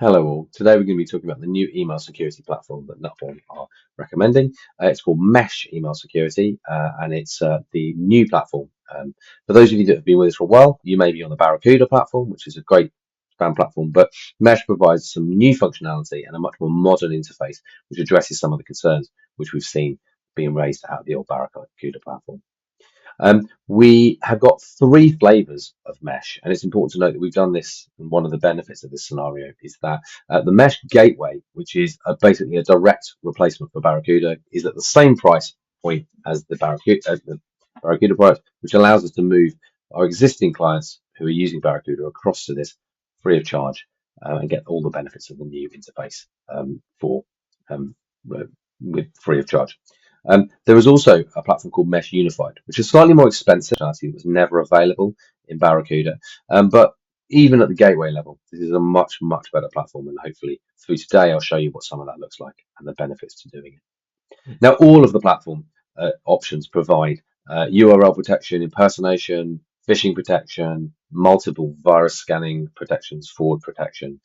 Hello all. Today we're going to be talking about the new email security platform that Nutbourne are recommending. It's called Mesh Email Security, and it's the new platform. For those of you that have been with us for a while, you may be on the Barracuda platform, which is a great spam platform, but Mesh provides some new functionality and a much more modern interface, which addresses some of the concerns which we've seen being raised out of the old Barracuda platform. We have got three flavors of mesh, and it's important to note that we've done this. And one of the benefits of this scenario is that the mesh gateway, which is basically a direct replacement for Barracuda, is at the same price point as the Barracuda product, which allows us to move our existing clients who are using Barracuda across to this free of charge and get all the benefits of the new interface for um, with free of charge. There is also a platform called Mesh Unified, which is slightly more expensive. That was never available in Barracuda, but even at the gateway level, this is a much, much better platform. And hopefully, through today, I'll show you what some of that looks like and the benefits to doing it. Now, all of the platform options provide URL protection, impersonation, phishing protection, multiple virus scanning protections, fraud protection,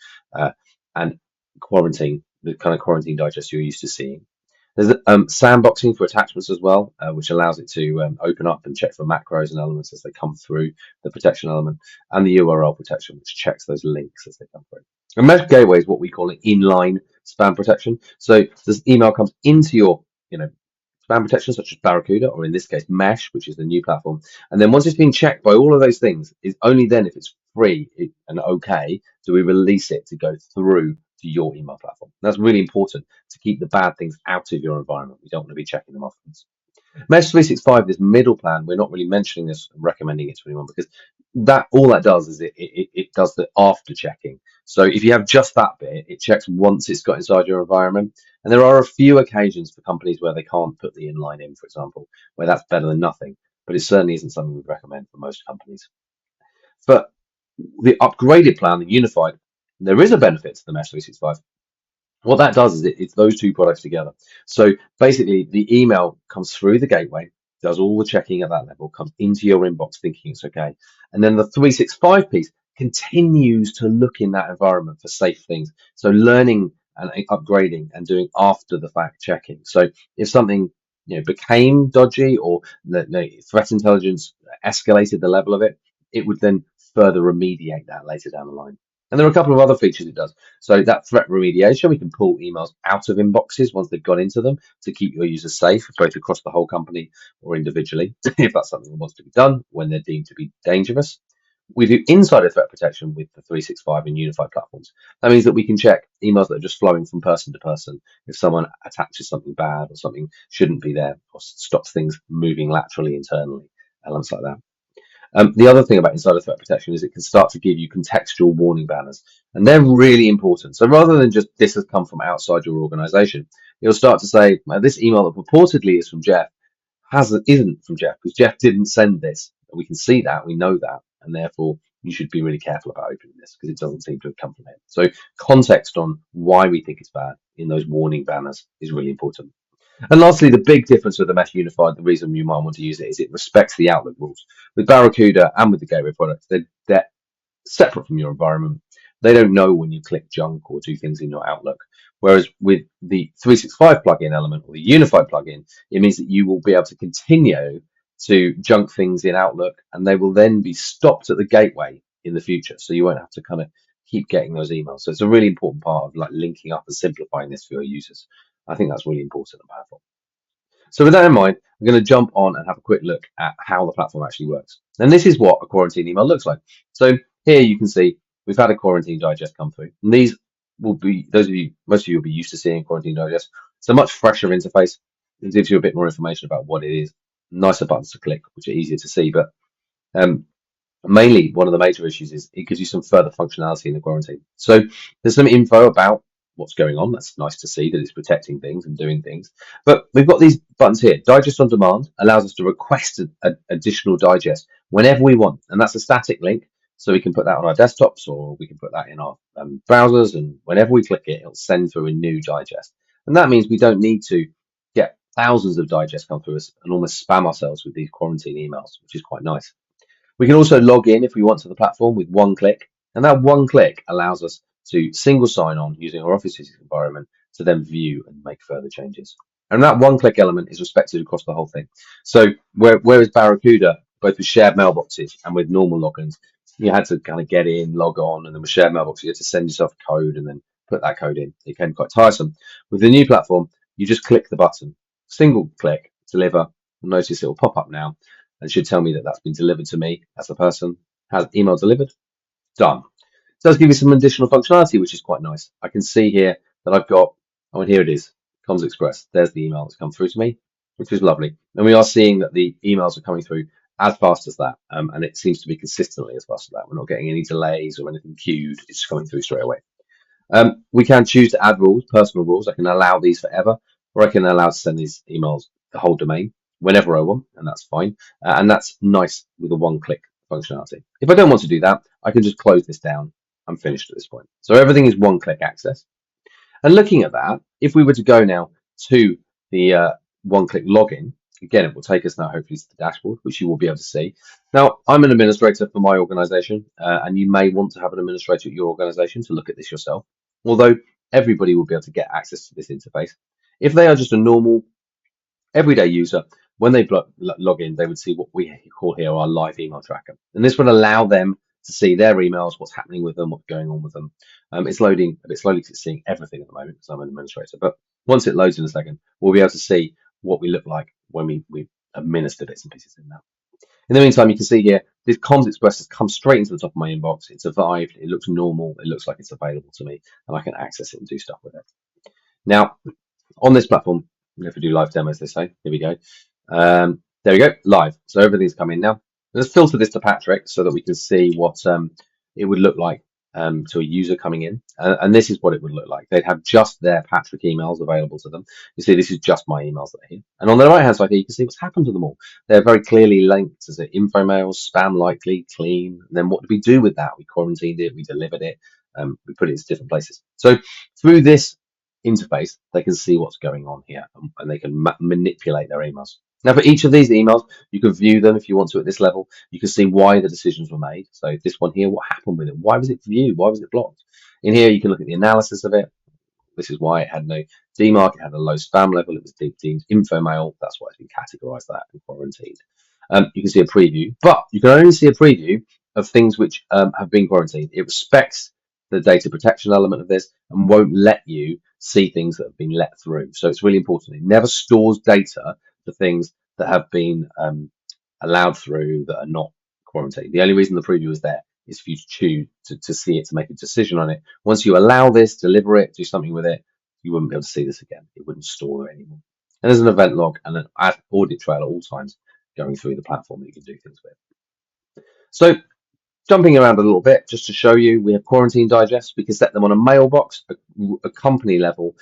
and quarantine, the kind of quarantine digest you're used to seeing. There's sandboxing for attachments as well, which allows it to open up and check for macros and elements as they come through the protection element, and the URL protection, which checks those links as they come through. And Mesh Gateway is what we call an inline spam protection. So this email comes into your, spam protection, such as Barracuda, or in this case, Mesh, which is the new platform. And then once it's been checked by all of those things, is only then, if it's free and okay, do we release it to go through to your email platform. That's really important to keep the bad things out of your environment. We don't want to be checking them afterwards. Mesh 365, this middle plan, we're not really mentioning this and recommending it to anyone because that all that does is it does the after checking. So if you have just that bit, it checks once it's got inside your environment. And there are a few occasions for companies where they can't put the inline in, for example, where that's better than nothing. But it certainly isn't something we'd recommend for most companies. But the upgraded plan, the unified, there is a benefit to the Mesh 365. What that does is it's those two products together. So basically, the email comes through the gateway, does all the checking at that level, comes into your inbox thinking it's okay. And then the 365 piece continues to look in that environment for safe things. So learning and upgrading and doing after the fact checking. So if something became dodgy or the threat intelligence escalated the level of it, it would then further remediate that later down the line. And there are a couple of other features it does. So that threat remediation, we can pull emails out of inboxes once they've gone into them to keep your users safe, both across the whole company or individually, if that's something that wants to be done when they're deemed to be dangerous. We do insider threat protection with the 365 and unified platforms. That means that we can check emails that are just flowing from person to person. If someone attaches something bad or something shouldn't be there or stops things moving laterally internally, elements like that. The other thing about insider threat protection is it can start to give you contextual warning banners, and they're really important. So rather than just this has come from outside your organization, you'll start to say, this email that purportedly is from Jeff isn't from Jeff because Jeff didn't send this. We can see that, we know that, and therefore you should be really careful about opening this because it doesn't seem to have come from him. So context on why we think it's bad in those warning banners is really important. And lastly, the big difference with the Mesh Unified, the reason you might want to use it is it respects the Outlook rules. With Barracuda and with the Gateway products, they're separate from your environment. They don't know when you click junk or do things in your Outlook. Whereas with the 365 plugin element or the Unified plugin, it means that you will be able to continue to junk things in Outlook and they will then be stopped at the gateway in the future. So you won't have to kind of keep getting those emails. So it's a really important part of like linking up and simplifying this for your users. I think that's really important and powerful. So with that in mind, I'm going to jump on and have a quick look at how the platform actually works. And this is what a quarantine email looks like. So here you can see we've had a quarantine digest come through. And these will be, most of you will be used to seeing quarantine digest. It's a much fresher interface. It gives you a bit more information about what it is. Nicer buttons to click, which are easier to see. But mainly one of the major issues is it gives you some further functionality in the quarantine. So there's some info about what's going on. That's nice to see that it's protecting things and doing things. But we've got these buttons here. Digest on demand allows us to request an additional digest whenever we want. And that's a static link. So we can put that on our desktops or we can put that in our browsers. And whenever we click it, it'll send through a new digest. And that means we don't need to get thousands of digests come through us and almost spam ourselves with these quarantine emails, which is quite nice. We can also log in if we want to the platform with one click. And that one click allows us to single sign-on using our Office 365 environment to then view and make further changes. And that one-click element is respected across the whole thing. So whereas Barracuda, both with shared mailboxes and with normal logins, you had to kind of get in, log on, and then with shared mailboxes, you had to send yourself a code and then put that code in. It became quite tiresome. With the new platform, you just click the button, single click, deliver. Notice it will pop up now and should tell me that that's been delivered to me as the person. Has email delivered? Done. It does give you some additional functionality, which is quite nice. I can see here that I've got, oh, and here it is, Comms Express. There's the email that's come through to me, which is lovely. And we are seeing that the emails are coming through as fast as that, and it seems to be consistently as fast as that. We're not getting any delays or anything queued. It's coming through straight away. We can choose to add rules, personal rules. I can allow these forever, or I can allow to send these emails the whole domain whenever I want, and that's fine. And that's nice with a one-click functionality. If I don't want to do that, I can just close this down. I'm finished at this point. So everything is one-click access. And looking at that, if we were to go now to the one-click login, again, it will take us now hopefully to the dashboard, which you will be able to see. Now, I'm an administrator for my organization, and you may want to have an administrator at your organization to look at this yourself, although everybody will be able to get access to this interface. If they are just a normal everyday user, when they log in, they would see what we call here our live email tracker. And this would allow them to see their emails, what's happening with them, what's going on with them. It's loading a bit slowly because it's seeing everything at the moment because I'm an administrator. But once it loads in a second, we'll be able to see what we look like when we administer bits and pieces in that. In the meantime, you can see here, this Comms Express has come straight into the top of my inbox. It's arrived. It looks normal. It looks like it's available to me, and I can access it and do stuff with it. Now, on this platform, if we do live demos, they say, here we go. There we go, live. So everything's coming now. Let's filter this to Patrick so that we can see what it would look like to a user coming in. And this is what it would look like. They'd have just their Patrick emails available to them. You see, this is just my emails that are here. And on the right hand side here, you can see what's happened to them all. They're very clearly linked as info mails, spam likely, clean. And then what did we do with that? We quarantined it, we delivered it, we put it into different places. So through this interface, they can see what's going on here and they can manipulate their emails. Now, for each of these emails, you can view them if you want to at this level. You can see why the decisions were made. So this one here, what happened with it? Why was it viewed? Why was it blocked? In here, you can look at the analysis of it. This is why it had no DMARC. It had a low spam level. It was deemed info mail. That's why it's been categorized that and quarantined. You can see a preview, but you can only see a preview of things which have been quarantined. It respects the data protection element of this and won't let you see things that have been let through. So it's really important. It never stores data for things that have been allowed through that are not quarantined. The only reason the preview is there is for you to choose to see it, to make a decision on it. Once you allow this, deliver it, do something with it, you wouldn't be able to see this again. It wouldn't store it anymore. And there's an event log and an audit trail at all times going through the platform that you can do things with. So jumping around a little bit, just to show you, we have quarantine digests. We can set them on a mailbox, a company level,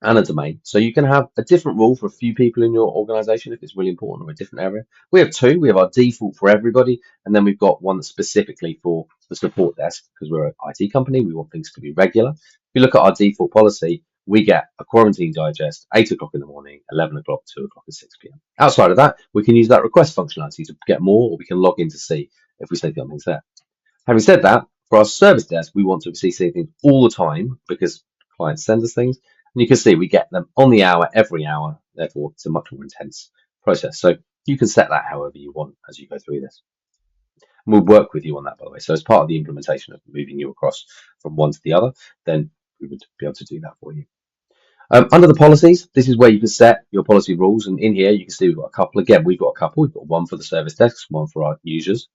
and a domain. So you can have a different rule for a few people in your organization if it's really important or a different area. We have two. We have our default for everybody, and then we've got one that's specifically for the support desk because we're an IT company. We want things to be regular. If you look at our default policy, we get a quarantine digest 8 o'clock in the morning, 11 o'clock, 2 o'clock, and 6 p.m. Outside of that, we can use that request functionality to get more, or we can log in to see if we say something's there. Having said that, for our service desk, we want to see things all the time because clients send us things. And you can see we get them on the hour, every hour. Therefore, it's a much more intense process. So you can set that however you want as you go through this. And we'll work with you on that, by the way. So as part of the implementation of moving you across from one to the other, then we would be able to do that for you. Under the policies, this is where you can set your policy rules. And in here, you can see we've got a couple. Again, we've got a couple. We've got one for the service desks, one for our users.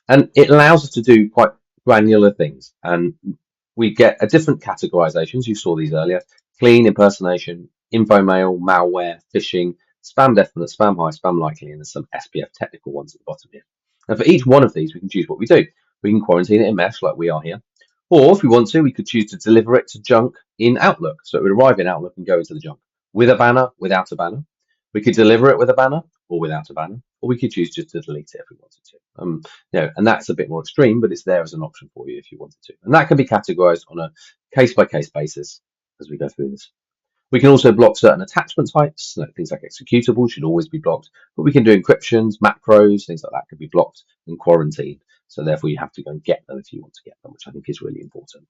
And it allows us to do quite granular things. And we get a different categorizations. You saw these earlier. Clean, impersonation, info mail, malware, phishing, spam definite, spam high, spam likely, and there's some SPF technical ones at the bottom here. And for each one of these, we can choose what we do. We can quarantine it in Mesh like we are here. Or if we want to, we could choose to deliver it to junk in Outlook. So it would arrive in Outlook and go into the junk with a banner, without a banner. We could deliver it with a banner or without a banner, or we could choose just to delete it if we wanted to. And that's a bit more extreme, but it's there as an option for you if you wanted to. And that can be categorized on a case-by-case basis as we go through this. We can also block certain attachment types. Things like executables should always be blocked, but we can do encryptions, macros, things like that could be blocked and quarantined. So therefore, you have to go and get them if you want to get them, which I think is really important.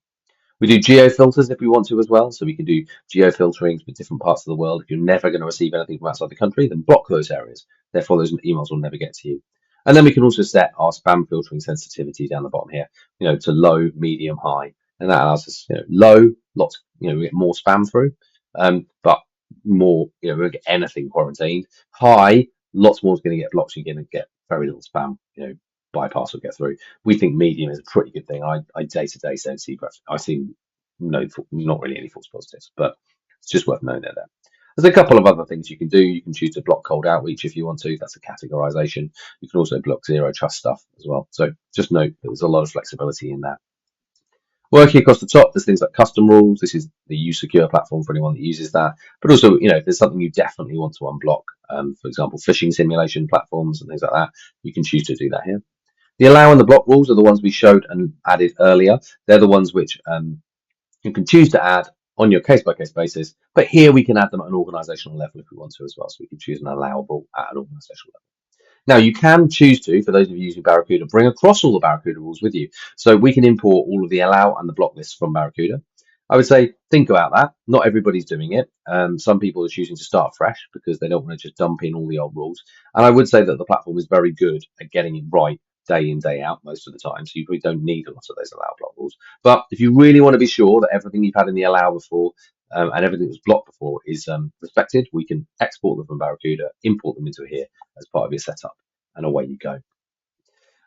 We do geo filters if we want to as well. So we can do geo filtering for different parts of the world. If you're never going to receive anything from outside the country, then block those areas. Therefore, those emails will never get to you. And then we can also set our spam filtering sensitivity down the bottom here, to low, medium, high. And that allows us, low, lots, we get more spam through, but more, we won't get anything quarantined. High, lots more is going to get blocked. You're going to get very little spam, bypass will get through. We think medium is a pretty good thing. I day to day don't see, I see no, not really any false positives, but it's just worth knowing they're there. There's a couple of other things you can do. You can choose to block cold outreach if you want to. That's a categorization. You can also block zero trust stuff as well. So just note that there's a lot of flexibility in that. Working across the top, there's things like custom rules. This is the uSecure platform for anyone that uses that. But also, if there's something you definitely want to unblock, for example, phishing simulation platforms and things like that, you can choose to do that here. The allow and the block rules are the ones we showed and added earlier. They're the ones which you can choose to add on your case-by-case basis. But here we can add them at an organizational level if we want to as well. So we can choose an allowable at an organizational level. Now, you can choose to, for those of you using Barracuda, bring across all the Barracuda rules with you. So we can import all of the allow and the block lists from Barracuda. I would say think about that. Not everybody's doing it. Some people are choosing to start fresh because they don't want to just dump in all the old rules. And I would say that the platform is very good at getting it right day in, day out most of the time. So you really don't need a lot of those allow block rules. But if you really want to be sure that everything you've had in the allow before and everything that was blocked before is respected, we can export them from Barracuda, import them into here as part of your setup, and away you go.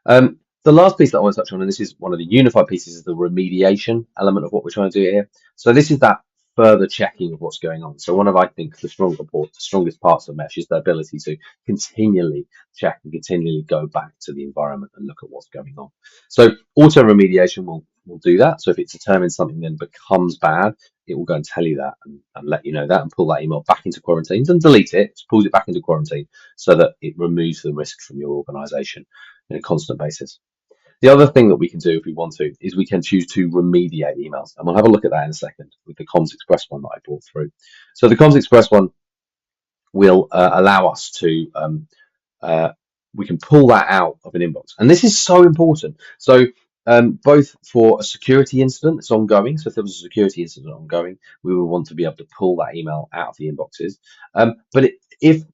The last piece that I want to touch on, and this is one of the unified pieces, is the remediation element of what we're trying to do here. So this is that further checking of what's going on. So one of, I think, the strongest parts of Mesh is the ability to continually check and continually go back to the environment and look at what's going on. So auto remediation will do that. So if it determines something then becomes bad, it will go and tell you that and let you know that and pull that email back into quarantine and delete it, just pulls it back into quarantine so that it removes the risk from your organization on a constant basis. The other thing that we can do if we want to is we can choose to remediate emails. And we'll have a look at that in a second with the Comms Express one that I brought through. So the Comms Express one will allow us to, we can pull that out of an inbox. And this is so important. So both for a security incident that's ongoing. So if there was a security incident ongoing, we would want to be able to pull that email out of the inboxes. But if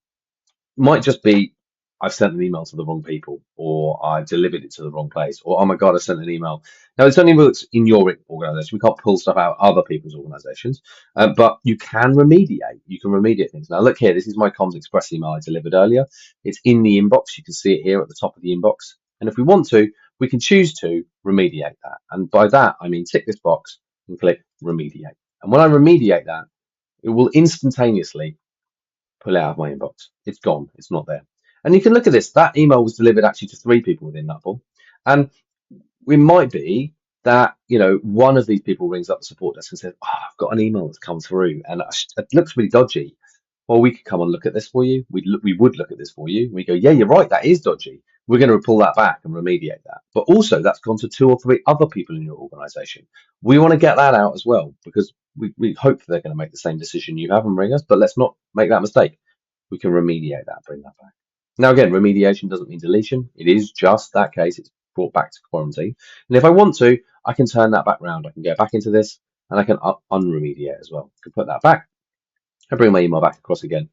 might just be I've sent an email to the wrong people, or I've delivered it to the wrong place, or oh my god, I sent an email. Now it's only works in your organization. We can't pull stuff out of other people's organizations, but you can remediate. You can remediate things. Now look here, this is my Comms Express email I delivered earlier. It's in the inbox. You can see it here at the top of the inbox. And if we want to, we can choose to remediate that. And by that, I mean tick this box and click remediate. And when I remediate that, it will instantaneously pull it out of my inbox. It's gone. It's not there. And you can look at this. That email was delivered actually to 3 people within Nutbourne. And we might be that, one of these people rings up the support desk and says, oh, I've got an email that's come through and it looks really dodgy. Well, we could come and look at this for you. We would look at this for you. We go, yeah, you're right. That is dodgy. We're going to pull that back and remediate that. But also that's gone to 2 or 3 other people in your organization. We want to get that out as well because we hope they're going to make the same decision you have and ring us, but let's not make that mistake. We can remediate that, bring that back. Now, again, remediation doesn't mean deletion. It is just that case. It's brought back to quarantine. And if I want to, I can turn that back round. I can go back into this and I can unremediate as well. I can put that back. I bring my email back across again.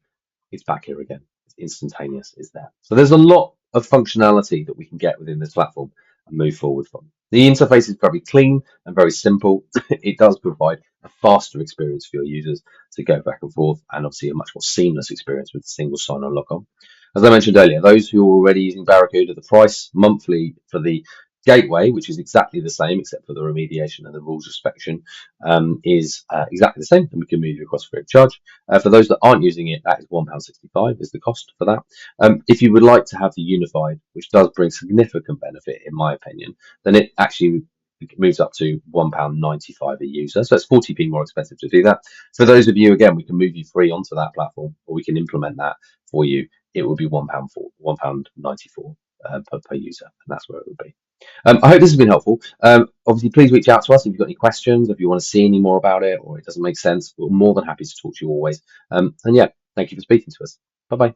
It's back here again. It's instantaneous. It's there. So there's a lot of functionality that we can get within this platform and move forward from. The interface is very clean and very simple. It does provide a faster experience for your users to go back and forth, and obviously a much more seamless experience with a single sign-on log-on. As I mentioned earlier, those who are already using Barracuda, the price monthly for the gateway, which is exactly the same except for the remediation and the rules inspection, is exactly the same, and we can move you across free of charge. For those that aren't using it, that is £1.65 is the cost for that. If you would like to have the unified, which does bring significant benefit in my opinion, then it actually moves up to £1.95 a user, so it's 40p more expensive to do that. For those of you, again, we can move you free onto that platform, or we can implement that for you. It would be £1.94 per user, and that's where it would be. I hope this has been helpful. Obviously, please reach out to us if you've got any questions, if you want to see any more about it, or it doesn't make sense. We're more than happy to talk to you always. And yeah, thank you for speaking to us. Bye bye.